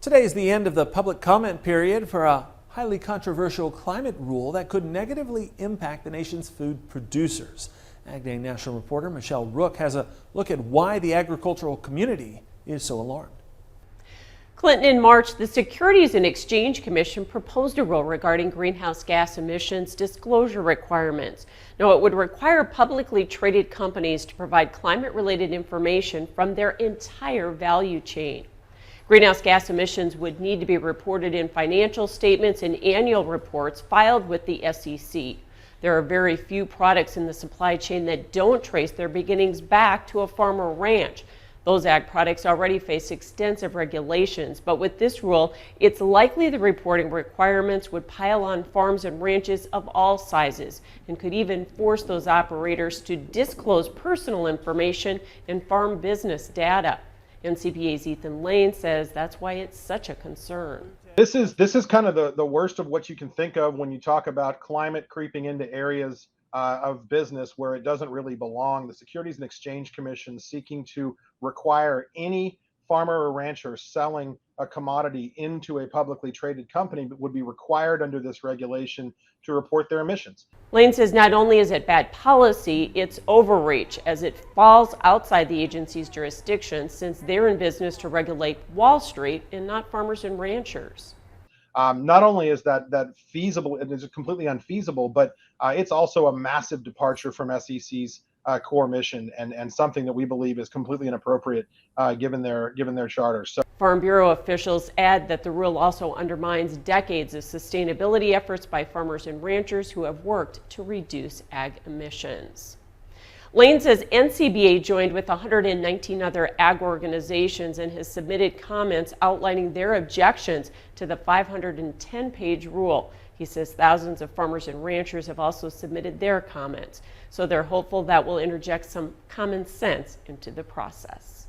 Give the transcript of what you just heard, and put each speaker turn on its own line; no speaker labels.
Today is the end of the public comment period for a highly controversial climate rule that could negatively impact the nation's food producers. AgDay National reporter Michelle Rook has a look at why the agricultural community is so alarmed.
Clinton, in March, the Securities and Exchange Commission proposed a rule regarding greenhouse gas emissions disclosure requirements. Now, it would require publicly traded companies to provide climate-related information from their entire value chain. Greenhouse gas emissions would need to be reported in financial statements and annual reports filed with the SEC. There are very few products in the supply chain that don't trace their beginnings back to a farm or ranch. Those ag products already face extensive regulations, but with this rule, it's likely the reporting requirements would pile on farms and ranches of all sizes and could even force those operators to disclose personal information and farm business data. NCPA's Ethan Lane says that's why it's such a concern.
This is kind of the worst of what you can think of when you talk about climate creeping into areas of business where it doesn't really belong. The Securities and Exchange Commission seeking to require any farmer or rancher selling a commodity into a publicly traded company would be required under this regulation to report their emissions.
Lane says not only is it bad policy, it's overreach as it falls outside the agency's jurisdiction since they're in business to regulate Wall Street and not farmers and ranchers.
Not only is that feasible, it is completely unfeasible, but it's also a massive departure from SEC's core mission and something that we believe is completely inappropriate given their charter. So,
Farm Bureau officials add that the rule also undermines decades of sustainability efforts by farmers and ranchers who have worked to reduce ag emissions. Lane says NCBA joined with 119 other ag organizations and has submitted comments outlining their objections to the 510-page rule. He says thousands of farmers and ranchers have also submitted their comments, so they're hopeful that will interject some common sense into the process.